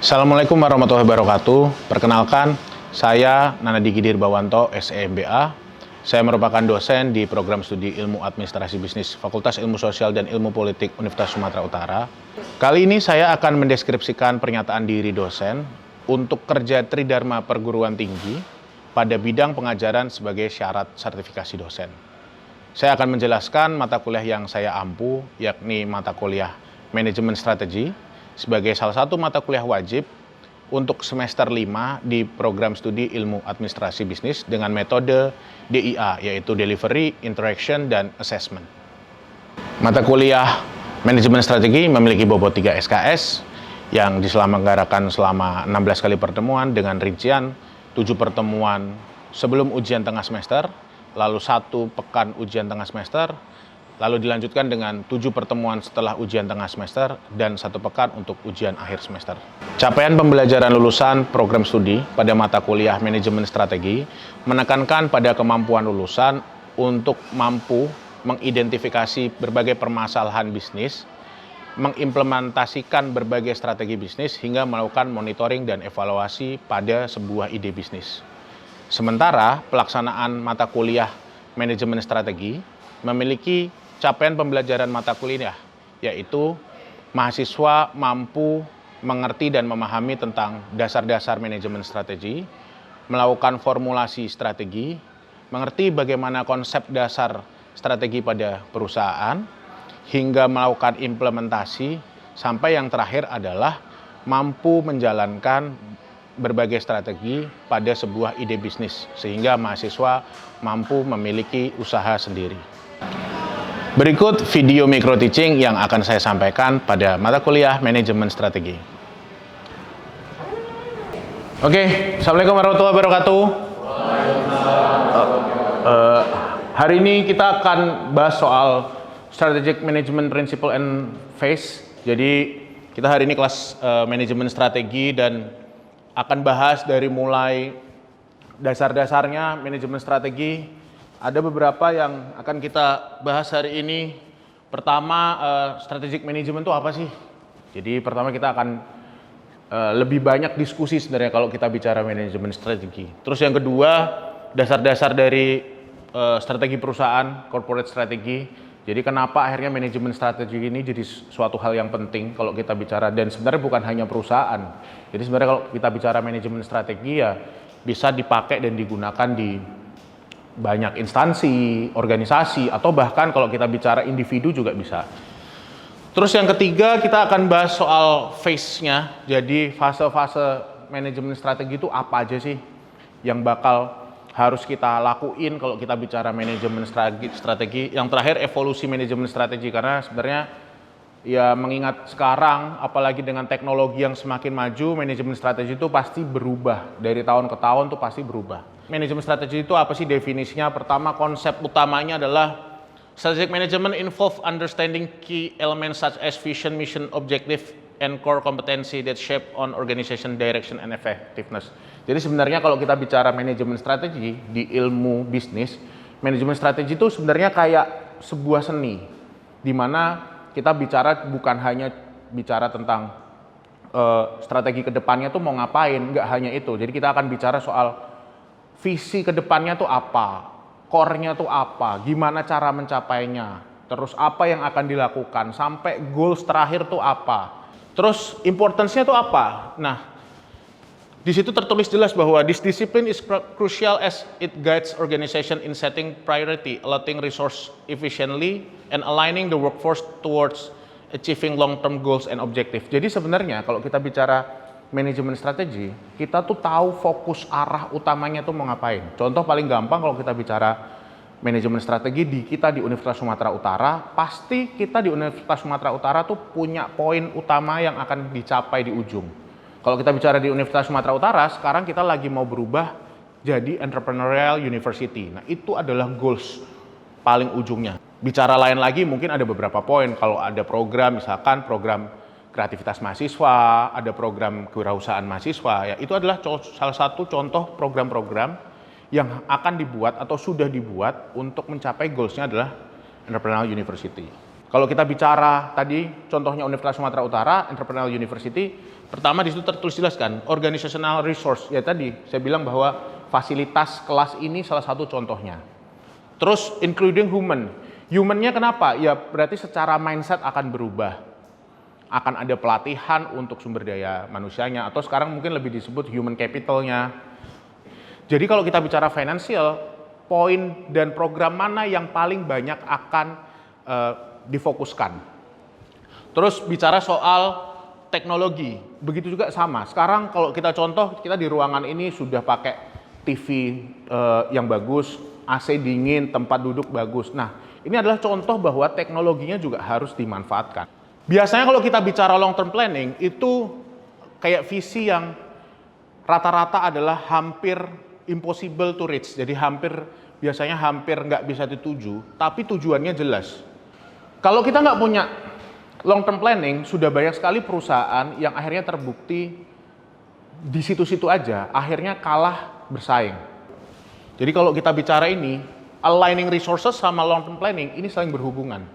Assalamualaikum warahmatullahi wabarakatuh. Perkenalkan, saya Nanadi Gidirbawanto, SEMBA. Saya merupakan dosen di program studi Ilmu Administrasi Bisnis Fakultas Ilmu Sosial dan Ilmu Politik Universitas Sumatera Utara. Kali ini saya akan mendeskripsikan pernyataan diri dosen untuk kerja Tridharma Perguruan Tinggi pada bidang pengajaran sebagai syarat sertifikasi dosen. Saya akan menjelaskan mata kuliah yang saya ampu, yakni mata kuliah Manajemen Strategi, sebagai salah satu mata kuliah wajib untuk semester 5 di program studi Ilmu Administrasi Bisnis dengan metode DIA, yaitu Delivery, Interaction, dan Assessment. Mata kuliah Manajemen Strategi memiliki bobot 3 SKS yang diselenggarakan selama 16 kali pertemuan dengan rincian 7 pertemuan sebelum ujian tengah semester, lalu 1 pekan ujian tengah semester, lalu dilanjutkan dengan 7 pertemuan setelah ujian tengah semester dan 1 pekan untuk ujian akhir semester. Capaian pembelajaran lulusan program studi pada mata kuliah Manajemen Strategi menekankan pada kemampuan lulusan untuk mampu mengidentifikasi berbagai permasalahan bisnis, mengimplementasikan berbagai strategi bisnis, hingga melakukan monitoring dan evaluasi pada sebuah ide bisnis. Sementara pelaksanaan mata kuliah Manajemen Strategi memiliki capaian pembelajaran mata kuliah, yaitu mahasiswa mampu mengerti dan memahami tentang dasar-dasar manajemen strategi, melakukan formulasi strategi, mengerti bagaimana konsep dasar strategi pada perusahaan, hingga melakukan implementasi, sampai yang terakhir adalah mampu menjalankan berbagai strategi pada sebuah ide bisnis, sehingga mahasiswa mampu memiliki usaha sendiri. Berikut video micro teaching yang akan saya sampaikan pada mata kuliah Manajemen Strategi. Oke, Assalamualaikum warahmatullahi wabarakatuh. Hari ini kita akan bahas soal Strategic Management Principle and Phase. Jadi kita hari ini kelas Manajemen Strategi dan akan bahas dari mulai dasar-dasarnya manajemen strategi. Ada beberapa yang akan kita bahas hari ini. Pertama, strategic management itu apa sih? Jadi pertama kita akan lebih banyak diskusi sebenarnya kalau kita bicara manajemen strategi. Terus yang kedua, dasar-dasar dari strategi perusahaan, corporate strategi. Jadi kenapa akhirnya manajemen strategi ini jadi suatu hal yang penting kalau kita bicara, dan sebenarnya bukan hanya perusahaan. Jadi sebenarnya kalau kita bicara manajemen strategi ya bisa dipakai dan digunakan di banyak instansi, organisasi, atau bahkan kalau kita bicara individu juga bisa. Terus yang ketiga kita akan bahas soal phase-nya. Jadi fase-fase manajemen strategi itu apa aja sih yang bakal harus kita lakuin kalau kita bicara manajemen strategi. Yang terakhir evolusi manajemen strategi, karena sebenarnya ya mengingat sekarang apalagi dengan teknologi yang semakin maju, manajemen strategi itu pasti berubah, dari tahun ke tahun tuh pasti berubah. Manajemen strategi itu apa sih definisinya? Pertama, konsep utamanya adalah strategic management involve understanding key elements such as vision, mission, objective, and core competency that shape on organization direction and effectiveness. Jadi sebenarnya kalau kita bicara manajemen strategi di ilmu bisnis, manajemen strategi itu sebenarnya kayak sebuah seni, di mana kita bicara bukan hanya bicara tentang strategi kedepannya tuh mau ngapain, nggak hanya itu. Jadi kita akan bicara soal visi kedepannya tuh apa, core-nya tuh apa, gimana cara mencapainya, terus apa yang akan dilakukan, sampai goals terakhir tuh apa, terus importance-nya tuh apa. Nah, di situ tertulis jelas bahwa this discipline is crucial as it guides organization in setting priority, allotting resource efficiently, and aligning the workforce towards achieving long-term goals and objective. Jadi sebenarnya kalau kita bicara manajemen strategi, kita tuh tahu fokus arah utamanya tuh mau ngapain. Contoh paling gampang kalau kita bicara manajemen strategi di Universitas Sumatera Utara, pasti kita di Universitas Sumatera Utara tuh punya poin utama yang akan dicapai di ujung. Kalau kita bicara di Universitas Sumatera Utara, sekarang kita lagi mau berubah jadi entrepreneurial university. Nah, itu adalah goals paling ujungnya. Bicara lain lagi mungkin ada beberapa poin. Kalau ada program, misalkan program kreativitas mahasiswa, ada program kewirausahaan mahasiswa, ya itu adalah salah satu contoh program-program yang akan dibuat atau sudah dibuat untuk mencapai goals-nya adalah entrepreneurial university. Kalau kita bicara tadi contohnya Universitas Sumatera Utara, Entrepreneurial University, pertama di situ tertulis jelas kan, organizational resource. Ya tadi saya bilang bahwa fasilitas kelas ini salah satu contohnya. Terus including human. Human-nya kenapa? Ya berarti secara mindset akan berubah. Akan ada pelatihan untuk sumber daya manusianya atau sekarang mungkin lebih disebut human capital-nya. Jadi kalau kita bicara financial, poin dan program mana yang paling banyak akan difokuskan. Terus bicara soal teknologi, begitu juga sama. Sekarang kalau kita contoh, kita di ruangan ini sudah pakai TV yang bagus, AC dingin, tempat duduk bagus. Nah, ini adalah contoh bahwa teknologinya juga harus dimanfaatkan. Biasanya kalau kita bicara long term planning, itu kayak visi yang rata-rata adalah hampir impossible to reach. Jadi biasanya hampir nggak bisa dituju, tapi tujuannya jelas. Kalau kita nggak punya long term planning, sudah banyak sekali perusahaan yang akhirnya terbukti di situ-situ aja, akhirnya kalah bersaing. Jadi kalau kita bicara ini, aligning resources sama long term planning, ini saling berhubungan.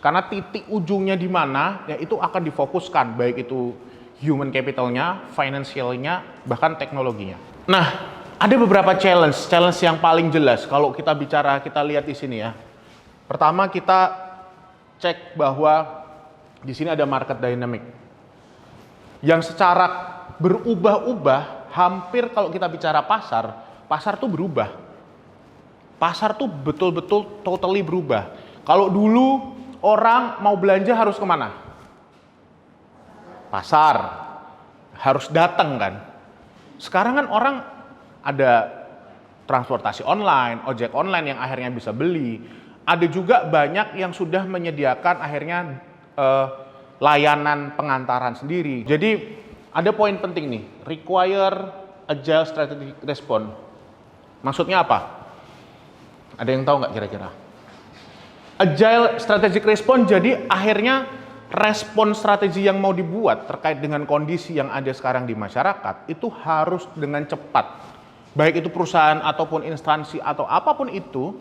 Karena titik ujungnya di mana, ya itu akan difokuskan, baik itu human capitalnya, financialnya, bahkan teknologinya. Nah, ada beberapa challenge yang paling jelas kalau kita bicara, kita lihat di sini ya. Pertama kita cek bahwa di sini ada market dynamic yang secara berubah-ubah. Hampir kalau kita bicara pasar tuh berubah. Pasar tuh betul-betul totally berubah. Kalau dulu orang mau belanja harus kemana? Pasar, harus datang kan. Sekarang kan orang ada transportasi online, ojek online yang akhirnya bisa beli. Ada juga banyak yang sudah menyediakan akhirnya layanan pengantaran sendiri. Jadi ada poin penting nih, require agile strategic response. Maksudnya apa? Ada yang tahu nggak kira-kira? Agile strategic response, jadi akhirnya respon strategi yang mau dibuat terkait dengan kondisi yang ada sekarang di masyarakat itu harus dengan cepat. Baik itu perusahaan ataupun instansi atau apapun itu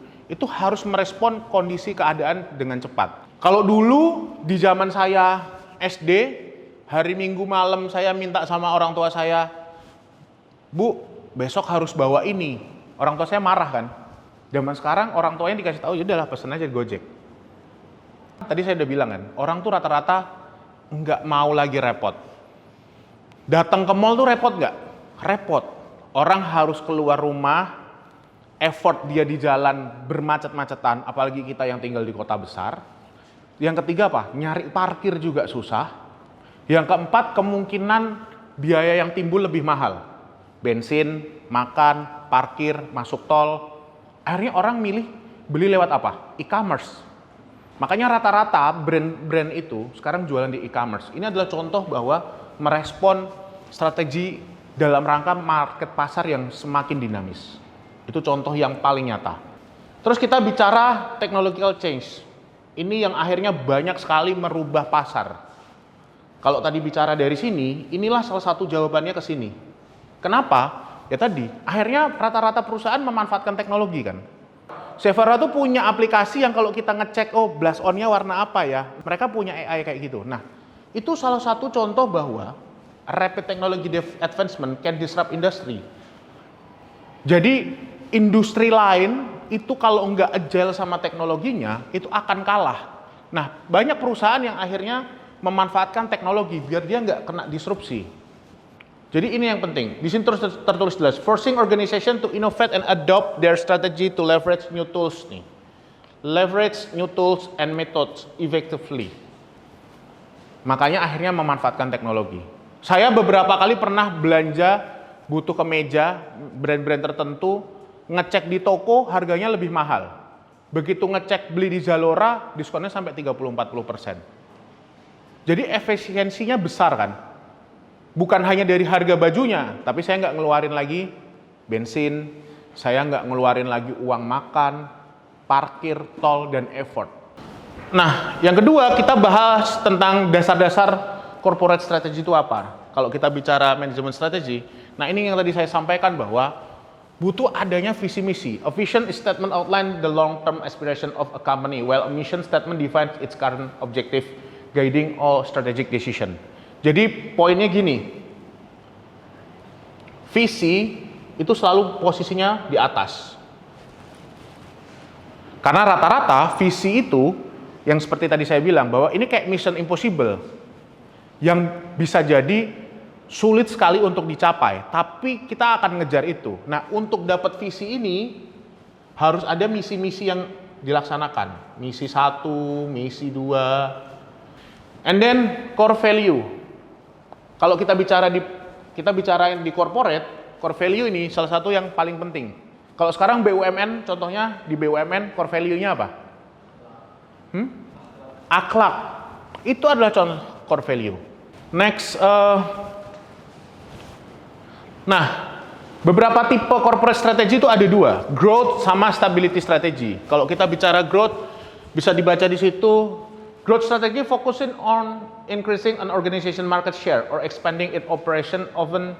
harus merespon kondisi keadaan dengan cepat. Kalau dulu di zaman saya SD, hari Minggu malam saya minta sama orang tua saya, Bu, besok harus bawa ini. Orang tua saya marah kan. Zaman sekarang orang tuanya dikasih tahu, yaudahlah pesen aja di Gojek. Tadi saya udah bilang kan, orang tuh rata-rata nggak mau lagi repot. Datang ke mall tuh repot nggak? Repot. Orang harus keluar rumah, effort dia di jalan bermacet-macetan, apalagi kita yang tinggal di kota besar. Yang ketiga apa? Nyari parkir juga susah. Yang keempat, kemungkinan biaya yang timbul lebih mahal. Bensin, makan, parkir, masuk tol. Akhirnya orang milih beli lewat apa? E-commerce. Makanya rata-rata brand-brand itu sekarang jualan di e-commerce. Ini adalah contoh bahwa merespon strategi dalam rangka market pasar yang semakin dinamis. Itu contoh yang paling nyata. Terus kita bicara technological change. Ini yang akhirnya banyak sekali merubah pasar. Kalau tadi bicara dari sini, inilah salah satu jawabannya ke sini. Kenapa? Ya tadi, akhirnya rata-rata perusahaan memanfaatkan teknologi kan. Severa tuh punya aplikasi yang kalau kita ngecek, oh blast on-nya warna apa ya, mereka punya AI kayak gitu. Nah, itu salah satu contoh bahwa rapid technology advancement can disrupt industry. Jadi industri lain itu kalau nggak agile sama teknologinya, itu akan kalah. Nah, banyak perusahaan yang akhirnya memanfaatkan teknologi biar dia nggak kena disrupsi. Jadi ini yang penting. Di sini tertulis jelas, forcing organization to innovate and adopt their strategy to leverage new tools nih. Leverage new tools and methods effectively. Makanya akhirnya memanfaatkan teknologi. Saya beberapa kali pernah belanja, butuh kemeja, brand-brand tertentu, ngecek di toko harganya lebih mahal. Begitu ngecek beli di Zalora, diskonnya sampai 30-40%. Jadi efisiensinya besar kan. Bukan hanya dari harga bajunya, tapi saya nggak ngeluarin lagi bensin, saya nggak ngeluarin lagi uang makan, parkir, tol, dan effort. Nah, yang kedua kita bahas tentang dasar-dasar corporate strategy itu apa. Kalau kita bicara manajemen strategi, nah ini yang tadi saya sampaikan bahwa butuh adanya visi misi. A vision is statement outline the long-term aspiration of a company, while a mission statement defines its current objective, guiding all strategic decision. Jadi poinnya gini, visi itu selalu posisinya di atas. Karena rata-rata visi itu, yang seperti tadi saya bilang, bahwa ini kayak mission impossible, yang bisa jadi sulit sekali untuk dicapai, tapi kita akan ngejar itu. Nah, untuk dapat visi ini, harus ada misi-misi yang dilaksanakan. Misi 1, misi 2, and then core value. Kalau kita bicarain di corporate, core value ini salah satu yang paling penting. Kalau sekarang BUMN, contohnya di BUMN core value-nya apa? Akhlak. Itu adalah contoh core value. Next, nah, beberapa tipe corporate strategy itu ada 2, growth sama stability strategy. Kalau kita bicara growth, bisa dibaca di situ, growth strategy focusing on increasing an organization market share or expanding its operation often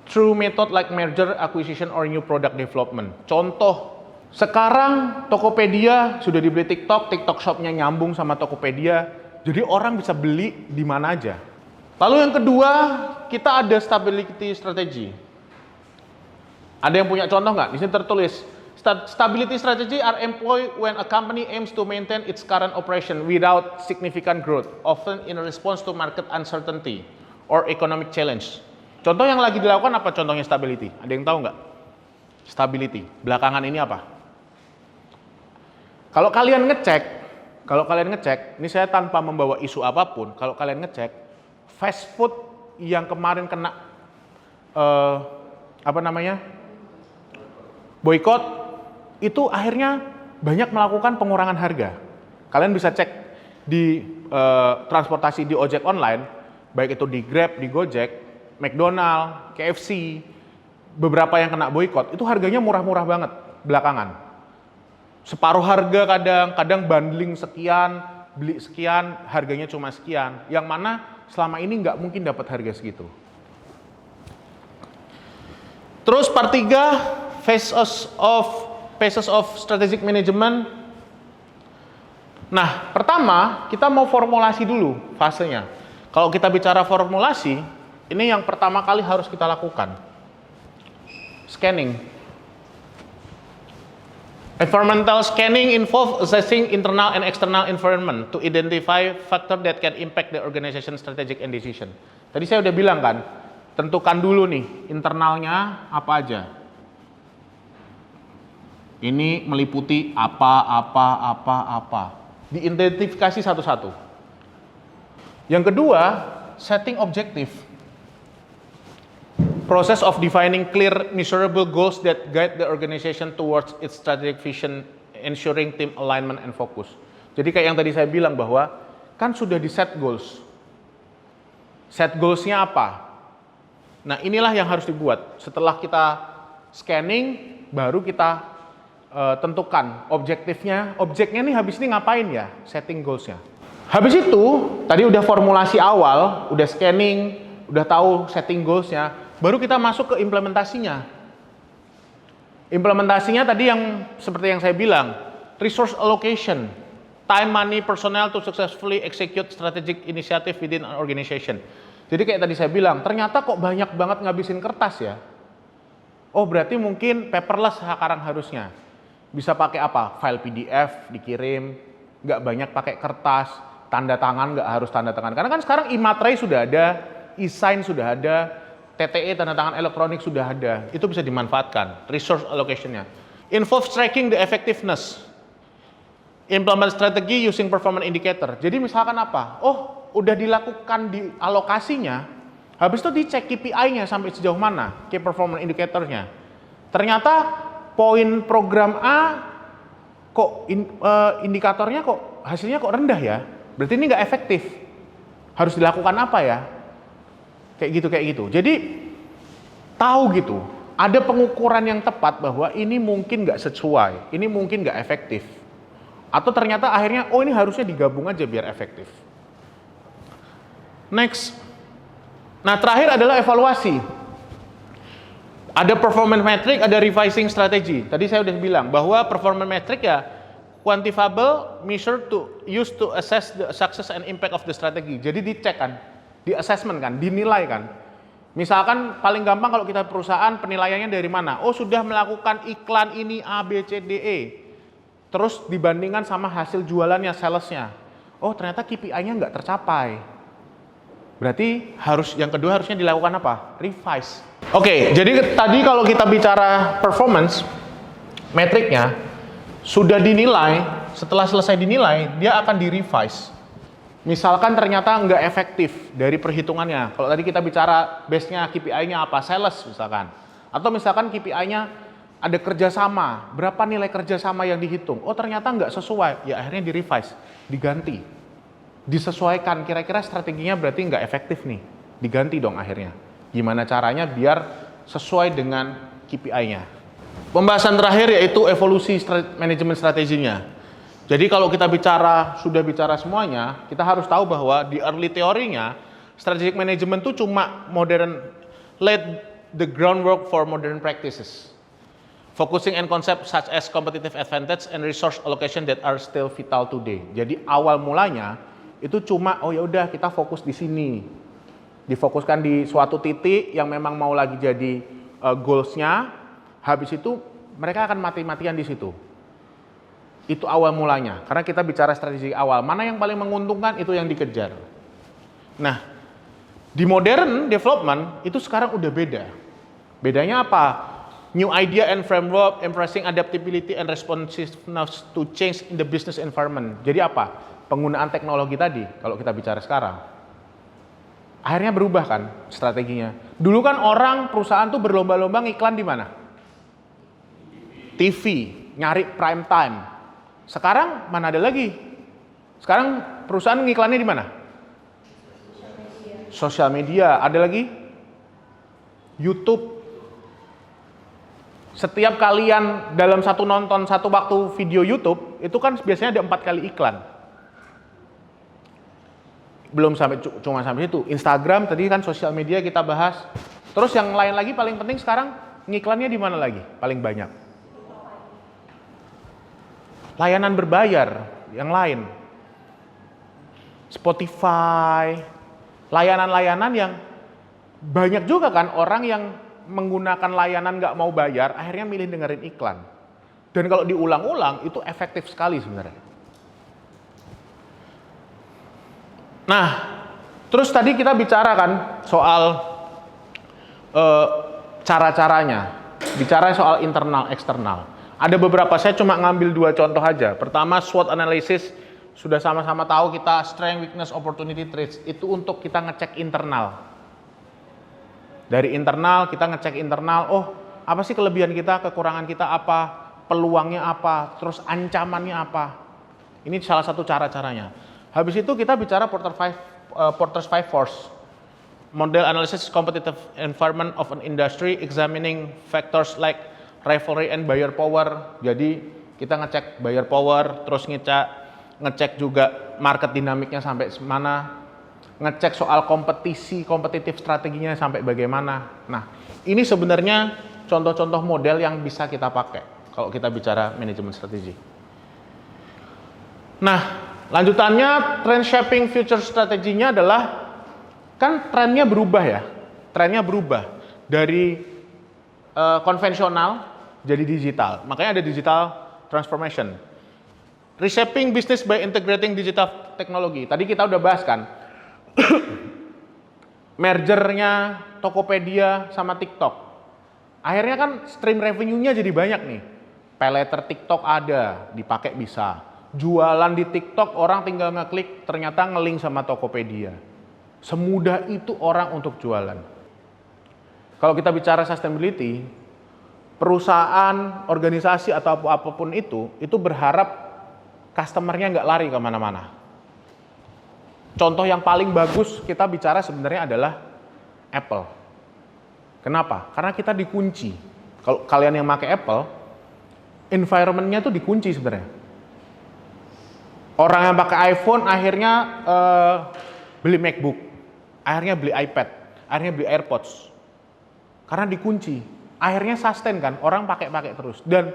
through method like merger, acquisition, or new product development. Contoh, sekarang Tokopedia sudah dibeli TikTok, TikTok Shop-nya nyambung sama Tokopedia, jadi orang bisa beli di mana aja. Lalu yang kedua, kita ada stability strategy. Ada yang punya contoh nggak? Di sini tertulis, stability strategy are employed when a company aims to maintain its current operation without significant growth, often in response to market uncertainty or economic challenge. Contoh yang lagi dilakukan apa contohnya stability? Ada yang tahu nggak? Stability. Belakangan ini apa? Kalau kalian ngecek, ini saya tanpa membawa isu apapun, kalau kalian ngecek, fast food yang kemarin kena boykot, itu akhirnya banyak melakukan pengurangan harga. Kalian bisa cek di transportasi di ojek online, baik itu di Grab, di Gojek, McDonald, KFC, beberapa yang kena boykot, itu harganya murah-murah banget belakangan. Separuh harga kadang bundling sekian, beli sekian, harganya cuma sekian. Yang mana selama ini nggak mungkin dapat harga segitu. Terus part 3, phases of strategic management. Nah, pertama kita mau formulasi dulu fasenya. Kalau kita bicara formulasi, ini yang pertama kali harus kita lakukan. Scanning. Environmental scanning involves assessing internal and external environment to identify factor that can impact the organization strategic and decision. Tadi saya udah bilang kan, tentukan dulu nih internalnya apa aja. Ini meliputi apa. Diidentifikasi satu-satu. Yang kedua, setting objective. Process of defining clear, measurable goals that guide the organization towards its strategic vision, ensuring team alignment and focus. Jadi kayak yang tadi saya bilang bahwa kan sudah di set goals. Set goals-nya apa? Nah, inilah yang harus dibuat. Setelah kita scanning, baru kita tentukan objektifnya. Objeknya nih habis ini ngapain ya? Setting goals-nya. Habis itu, tadi udah formulasi awal, udah scanning, udah tahu setting goals-nya. Baru kita masuk ke implementasinya. Implementasinya tadi yang seperti yang saya bilang, resource allocation, time, money, personnel to successfully execute strategic initiative within an organization. Jadi kayak tadi saya bilang, ternyata kok banyak banget ngabisin kertas ya. Oh, berarti mungkin paperless sekarang harusnya. Bisa pakai apa? File PDF dikirim, nggak banyak pakai kertas, tanda tangan nggak harus tanda tangan. Karena kan sekarang e-materai sudah ada, e-sign sudah ada, TTE tanda tangan elektronik sudah ada, itu bisa dimanfaatkan. Resource allocation-nya. Involves tracking the effectiveness. Implement strategy using performance indicator. Jadi misalkan apa? Oh, udah dilakukan di alokasinya, habis itu dicek KPI-nya sampai sejauh mana, key performance indicator-nya. Ternyata poin program A kok indikatornya kok hasilnya kok rendah ya. Berarti ini nggak efektif. Harus dilakukan apa ya? Kayak gitu. Jadi tahu gitu, ada pengukuran yang tepat bahwa ini mungkin nggak sesuai, ini mungkin nggak efektif. Atau ternyata akhirnya, oh ini harusnya digabung aja biar efektif. Next. Nah terakhir adalah evaluasi. Ada performance metric, ada revising strategy. Tadi saya udah bilang bahwa performance metric ya quantifiable measure to use to assess the success and impact of the strategy. Jadi dicek kan, di assessment kan, dinilai kan. Misalkan paling gampang kalau kita perusahaan penilaiannya dari mana? Oh, sudah melakukan iklan ini A, B, C, D, E. Terus dibandingkan sama hasil jualannya, salesnya. Oh, ternyata KPI-nya nggak tercapai. Berarti yang kedua harusnya dilakukan apa? Revise. Oke, jadi tadi kalau kita bicara performance, metriknya sudah dinilai, setelah selesai dinilai, dia akan di-revise. Misalkan ternyata nggak efektif dari perhitungannya. Kalau tadi kita bicara base-nya KPI-nya apa? Sales misalkan. Atau misalkan KPI-nya ada kerjasama, berapa nilai kerjasama yang dihitung? Oh ternyata nggak sesuai, ya akhirnya di-revise, diganti. Disesuaikan, kira-kira strateginya berarti nggak efektif nih. Diganti dong akhirnya. Gimana caranya biar sesuai dengan KPI-nya. Pembahasan terakhir yaitu evolusi manajemen strateginya. Jadi kalau kita sudah bicara semuanya, kita harus tahu bahwa di early teorinya, strategic management itu cuma laid the groundwork for modern practices. Focusing on concepts such as competitive advantage and resource allocation that are still vital today. Jadi awal mulanya itu cuma oh ya udah kita fokus di sini. Difokuskan di suatu titik yang memang mau lagi jadi goals-nya. Habis itu mereka akan mati-matian di situ. Itu awal mulanya. Karena kita bicara strategi awal, mana yang paling menguntungkan itu yang dikejar. Nah, di modern development itu sekarang udah beda. Bedanya apa? New idea and framework, embracing adaptability and responsiveness to change in the business environment. Jadi apa? Penggunaan teknologi tadi, kalau kita bicara sekarang. Akhirnya berubah kan strateginya. Dulu kan perusahaan tuh berlomba-lomba ngiklan di mana? TV, nyari prime time. Sekarang mana ada lagi? Sekarang perusahaan ngiklannya di mana? Sosial media. Ada lagi? YouTube. Setiap kalian dalam nonton satu waktu video YouTube, itu kan biasanya ada 4 kali iklan. Belum cuma sampai situ. Instagram tadi kan sosial media kita bahas. Terus yang lain lagi paling penting sekarang ngiklannya di mana lagi? Paling banyak. Layanan berbayar yang lain. Spotify, layanan-layanan yang banyak juga kan orang yang menggunakan layanan nggak mau bayar, akhirnya milih dengerin iklan. Dan kalau diulang-ulang itu efektif sekali sebenarnya. Nah, terus tadi kita bicara kan soal cara-caranya, bicara soal internal, eksternal. Ada beberapa, saya cuma ngambil 2 contoh aja. Pertama, SWOT analysis, sudah sama-sama tahu kita strength, weakness, opportunity, threats. Itu untuk kita ngecek internal. Dari internal, kita ngecek internal, oh apa sih kelebihan kita, kekurangan kita apa, peluangnya apa, terus ancamannya apa. Ini salah satu cara-caranya. Habis itu kita bicara Porter's 5 Force. Model analysis competitive environment of an industry, examining factors like rivalry and buyer power. Jadi kita ngecek buyer power, terus ngecek juga market dinamiknya sampai mana, ngecek soal kompetitif strateginya sampai bagaimana. Nah, ini sebenarnya contoh-contoh model yang bisa kita pakai kalau kita bicara manajemen strategi. Nah, lanjutannya trend shaping future strateginya adalah kan trennya berubah ya. Trennya berubah dari konvensional jadi digital. Makanya ada digital transformation. Reshaping business by integrating digital technology. Tadi kita udah bahas kan. Mergernya Tokopedia sama TikTok. Akhirnya kan stream revenue-nya jadi banyak nih. Paylater TikTok ada, dipakai bisa. Jualan di TikTok orang tinggal ngeklik ternyata ngelink sama Tokopedia. Semudah itu orang untuk jualan. Kalau kita bicara sustainability, perusahaan, organisasi atau apapun itu berharap customer-nya nggak lari kemana-mana. Contoh yang paling bagus kita bicara sebenarnya adalah Apple. Kenapa? Karena kita dikunci. Kalau kalian yang pakai Apple, environment-nya tuh dikunci sebenarnya. Orang yang pakai iPhone akhirnya beli MacBook, akhirnya beli iPad, akhirnya beli AirPods. Karena dikunci. akhirnya sustain kan, orang pakai terus. Dan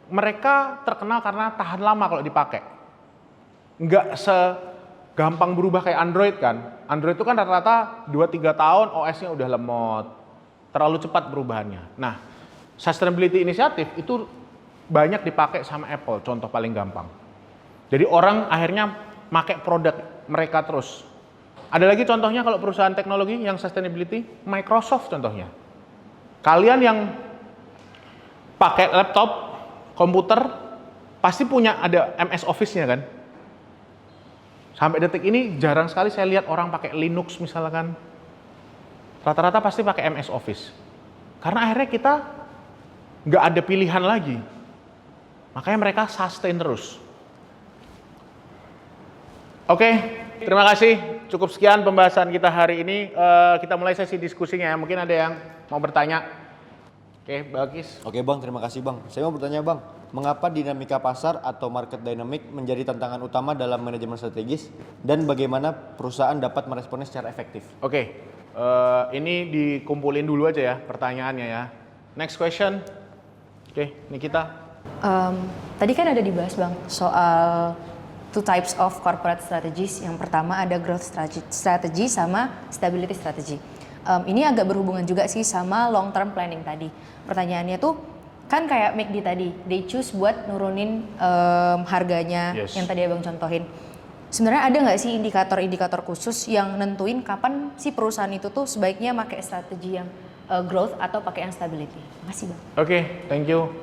mereka terkenal karena tahan lama kalau dipakai. Nggak segampang berubah kayak Android kan. Android itu kan rata-rata 2-3 tahun OS-nya udah lemot. Terlalu cepat perubahannya. Nah, sustainability inisiatif itu banyak dipakai sama Apple, contoh paling gampang. Jadi orang akhirnya pakai produk mereka terus. Ada lagi contohnya kalau perusahaan teknologi yang sustainability, Microsoft contohnya. Kalian yang pakai laptop, komputer, pasti punya ada MS Office-nya kan? Sampai detik ini jarang sekali saya lihat orang pakai Linux misalkan. Rata-rata pasti pakai MS Office. Karena akhirnya kita nggak ada pilihan lagi. Makanya mereka sustain terus. Oke, terima kasih. Cukup sekian pembahasan kita hari ini. Kita mulai sesi diskusinya ya. Mungkin ada yang mau bertanya. Oke, Balkis. Oke Bang, terima kasih Bang. Saya mau bertanya Bang, mengapa dinamika pasar atau market dynamic menjadi tantangan utama dalam manajemen strategis dan bagaimana perusahaan dapat meresponnya secara efektif? Oke, ini dikumpulin dulu aja ya pertanyaannya ya. Next question. Oke, Nikita. Tadi kan ada dibahas Bang soal two types of corporate strategies. Yang pertama ada growth strategy sama stability strategy. Ini agak berhubungan juga sih sama long term planning tadi. Pertanyaannya tuh kan kayak McD tadi, they choose buat nurunin harganya yang tadi Abang contohin. Sebenarnya ada nggak sih indikator-indikator khusus yang nentuin kapan si perusahaan itu tuh sebaiknya pakai strategi yang growth atau pakai yang stability? Makasih Bang. Oke, thank you.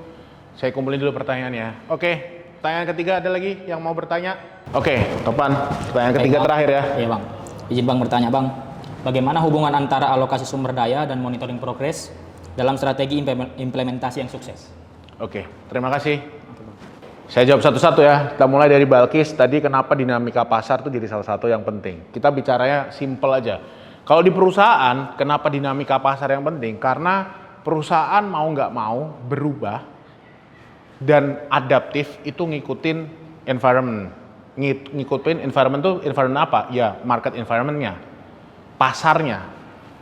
Saya kumpulin dulu pertanyaannya. Oke, pertanyaan ketiga ada lagi yang mau bertanya? Oke, Topan, pertanyaan ketiga terakhir ya. Iya Bang, izin Bang bertanya Bang. Bagaimana hubungan antara alokasi sumber daya dan monitoring progres dalam strategi implementasi yang sukses? Oke, terima kasih. Saya jawab satu-satu ya. Kita mulai dari Balkis. Tadi kenapa dinamika pasar itu jadi salah satu yang penting. Kita bicaranya simple aja. Kalau di perusahaan, kenapa dinamika pasar yang penting? Karena perusahaan mau nggak mau berubah dan adaptif itu ngikutin environment. Ngikutin environment itu environment apa? Ya market environment-nya. Pasarnya.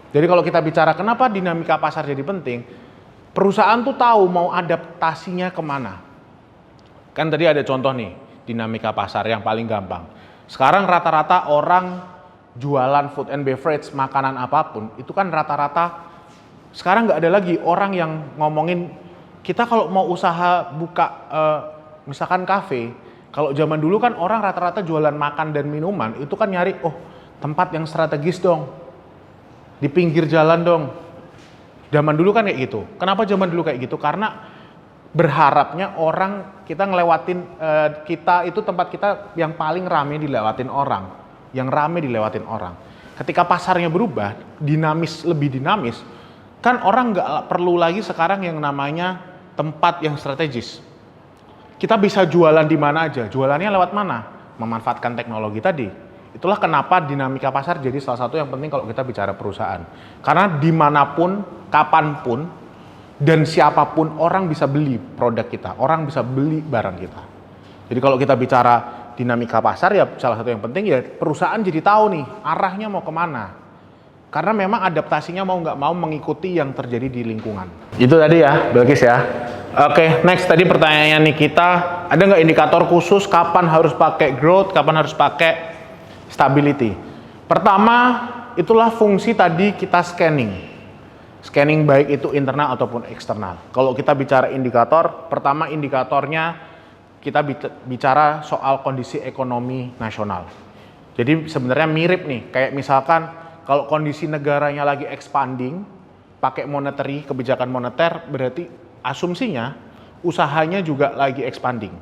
Jadi kalau kita bicara kenapa dinamika pasar jadi penting, perusahaan tuh tahu mau adaptasinya kemana. Kan tadi ada contoh nih, dinamika pasar yang paling gampang. Sekarang rata-rata orang jualan food and beverage, makanan apapun, itu kan rata-rata sekarang nggak ada lagi orang yang ngomongin, kita kalau mau usaha buka misalkan kafe, kalau zaman dulu kan orang rata-rata jualan makan dan minuman, itu kan nyari, tempat yang strategis dong, di pinggir jalan dong. Zaman dulu kan kayak gitu. Kenapa zaman dulu kayak gitu? Karena berharapnya orang kita ngelewatin kita itu tempat kita yang paling rame dilewatin orang, Ketika pasarnya berubah, lebih dinamis, kan orang nggak perlu lagi sekarang yang namanya tempat yang strategis. Kita bisa jualan di mana aja. Jualannya lewat mana? Memanfaatkan teknologi tadi. Itulah kenapa dinamika pasar jadi salah satu yang penting kalau kita bicara perusahaan. Karena dimanapun, kapanpun, dan siapapun orang bisa beli produk kita, orang bisa beli barang kita. Jadi kalau kita bicara dinamika pasar ya salah satu yang penting ya perusahaan jadi tahu nih arahnya mau kemana. Karena memang adaptasinya mau nggak mau mengikuti yang terjadi di lingkungan. Itu tadi ya, Balkis ya. Oke, next tadi pertanyaannya nih kita, ada nggak indikator khusus kapan harus pakai growth, kapan harus pakai stability. Pertama, itulah fungsi tadi kita scanning. Scanning baik itu internal ataupun eksternal. Kalau kita bicara indikator, pertama indikatornya kita bicara soal kondisi ekonomi nasional. Jadi sebenarnya mirip nih, kayak misalkan kalau kondisi negaranya lagi expanding, pakai monetary, kebijakan moneter, berarti asumsinya usahanya juga lagi expanding.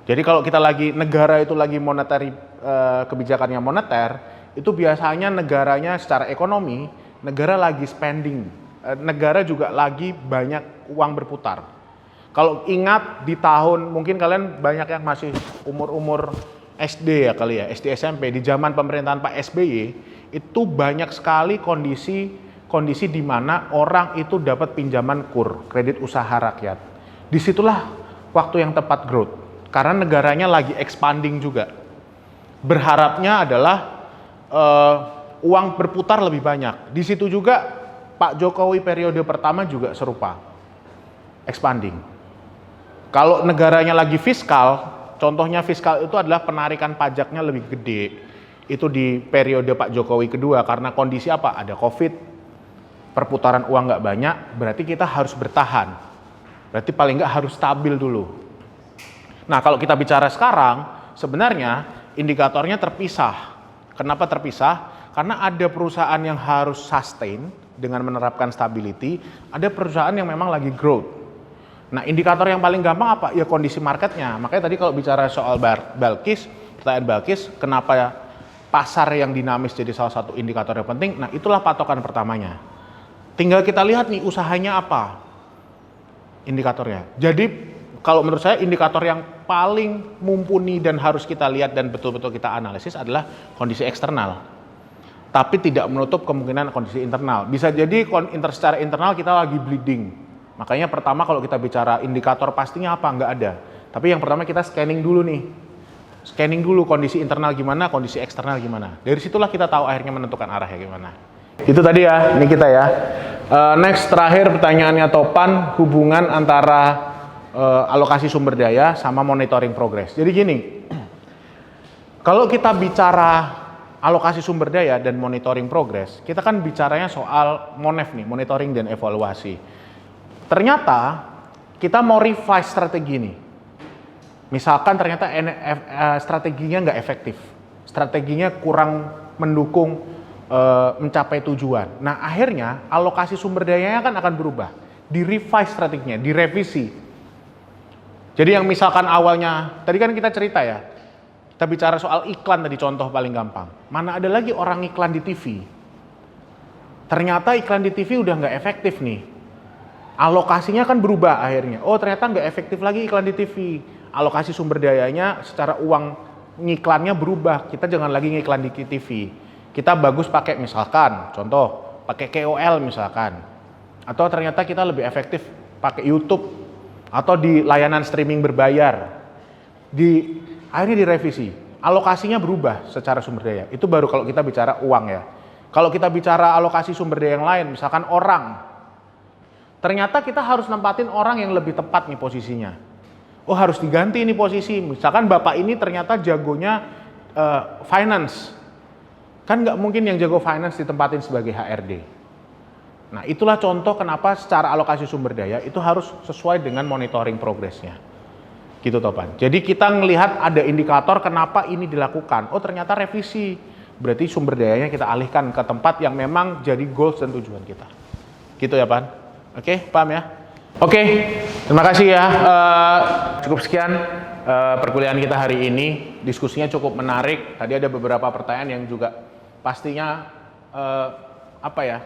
Jadi kalau kita negara itu lagi monetary, kebijakannya moneter, itu biasanya negaranya secara ekonomi, negara lagi spending, negara juga lagi banyak uang berputar. Kalau ingat di tahun, mungkin kalian banyak yang masih umur-umur SD ya kali ya, SD SMP, di zaman pemerintahan Pak SBY, itu banyak sekali kondisi di mana orang itu dapat pinjaman KUR, kredit usaha rakyat. Disitulah waktu yang tepat growth. Karena negaranya lagi expanding juga. Berharapnya adalah uang berputar lebih banyak. Di situ juga Pak Jokowi periode pertama juga serupa, expanding. Kalau negaranya lagi fiskal, contohnya fiskal itu adalah penarikan pajaknya lebih gede. Itu di periode Pak Jokowi kedua, karena kondisi apa? Ada COVID, perputaran uang nggak banyak, berarti kita harus bertahan. Berarti paling nggak harus stabil dulu. Nah, kalau kita bicara sekarang, sebenarnya indikatornya terpisah. Kenapa terpisah? Karena ada perusahaan yang harus sustain dengan menerapkan stability, ada perusahaan yang memang lagi growth. Nah, indikator yang paling gampang apa? Ya kondisi marketnya. Makanya tadi kalau bicara soal Balkis, pertanyaan Balkis, kenapa pasar yang dinamis jadi salah satu indikator yang penting? Nah, itulah patokan pertamanya. Tinggal kita lihat nih usahanya apa indikatornya. Jadi kalau menurut saya indikator yang paling mumpuni dan harus kita lihat dan betul-betul kita analisis adalah kondisi eksternal. Tapi tidak menutup kemungkinan kondisi internal. Bisa jadi secara internal kita lagi bleeding. Makanya pertama kalau kita bicara indikator pastinya apa, nggak ada. Tapi yang pertama kita scanning dulu nih. Scanning dulu kondisi internal gimana, kondisi eksternal gimana. Dari situlah kita tahu akhirnya menentukan arahnya gimana. Itu tadi ya, ini kita ya. Next, terakhir pertanyaannya Topan, hubungan antara alokasi sumber daya sama monitoring progress. Jadi gini, kalau kita bicara alokasi sumber daya dan monitoring progress, kita kan bicaranya soal MONEV nih, monitoring dan evaluasi. Ternyata kita mau revise strategi nih. Misalkan ternyata strateginya nggak efektif, strateginya kurang mendukung mencapai tujuan. Nah akhirnya alokasi sumber dayanya kan akan berubah, di revise strateginya, direvisi. Jadi yang misalkan awalnya, tadi kan kita cerita ya, kita bicara soal iklan tadi contoh paling gampang. Mana ada lagi orang iklan di TV? Ternyata iklan di TV udah nggak efektif nih. Alokasinya kan berubah akhirnya. Oh ternyata nggak efektif lagi iklan di TV. Alokasi sumber dayanya secara uang ngiklannya berubah. Kita jangan lagi ngiklan di TV. Kita bagus pakai misalkan, contoh, pakai KOL misalkan. Atau ternyata kita lebih efektif pakai YouTube. Atau di layanan streaming berbayar. Akhirnya direvisi, alokasinya berubah secara sumber daya. Itu baru kalau kita bicara uang ya. Kalau kita bicara alokasi sumber daya yang lain, misalkan orang, ternyata kita harus nempatin orang yang lebih tepat nih posisinya. Oh harus diganti ini posisi, misalkan bapak ini ternyata jagonya finance. Kan nggak mungkin yang jago finance ditempatin sebagai HRD. Nah itulah contoh kenapa secara alokasi sumber daya itu harus sesuai dengan monitoring progressnya. Gitu Topan. Jadi kita ngelihat ada indikator kenapa ini dilakukan. Oh ternyata revisi. Berarti sumber dayanya kita alihkan ke tempat yang memang jadi goals dan tujuan kita. Gitu ya Pan. Oke, paham ya? Oke, terima kasih ya. Cukup sekian perkuliahan kita hari ini. Diskusinya cukup menarik. Tadi ada beberapa pertanyaan yang juga pastinya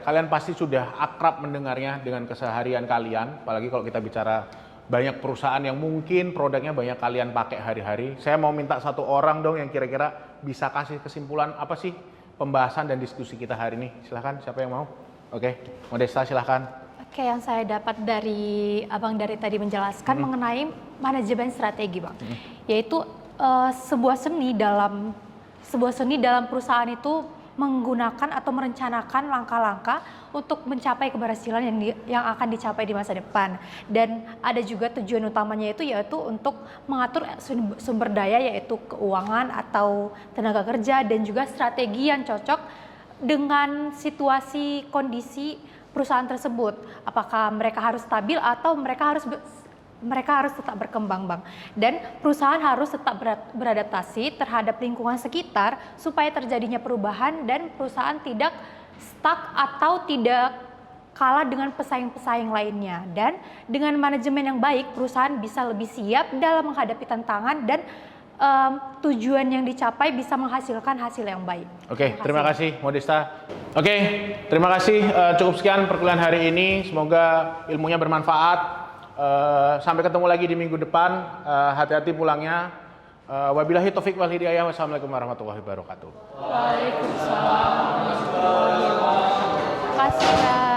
kalian pasti sudah akrab mendengarnya dengan keseharian kalian. Apalagi kalau kita bicara banyak perusahaan yang mungkin produknya banyak kalian pakai hari-hari. Saya mau minta satu orang dong yang kira-kira bisa kasih kesimpulan apa sih pembahasan dan diskusi kita hari ini. Silahkan, siapa yang mau? Oke, Modesta silahkan. Oke, yang saya dapat dari Abang dari tadi menjelaskan mengenai manajemen strategi, Bang. Yaitu sebuah seni dalam perusahaan itu menggunakan atau merencanakan langkah-langkah untuk mencapai keberhasilan yang akan dicapai di masa depan. Dan ada juga tujuan utamanya yaitu untuk mengatur sumber daya yaitu keuangan atau tenaga kerja dan juga strategi yang cocok dengan situasi kondisi perusahaan tersebut. Apakah mereka harus stabil atau mereka harus tetap berkembang, Bang. Dan perusahaan harus tetap beradaptasi terhadap lingkungan sekitar supaya terjadinya perubahan dan perusahaan tidak stuck atau tidak kalah dengan pesaing-pesaing lainnya. Dan dengan manajemen yang baik, perusahaan bisa lebih siap dalam menghadapi tantangan dan tujuan yang dicapai bisa menghasilkan hasil yang baik. Oke, terima kasih Modesta. Oke, terima kasih. Cukup sekian perkuliahan hari ini. Semoga ilmunya bermanfaat. Sampai ketemu lagi di minggu depan. Hati-hati pulangnya. Wabillahi taufik wal hidayah. Wassalamualaikum warahmatullahi wabarakatuh. Waalaikumsalam warahmatullahi wabarakatuh. Terima kasih.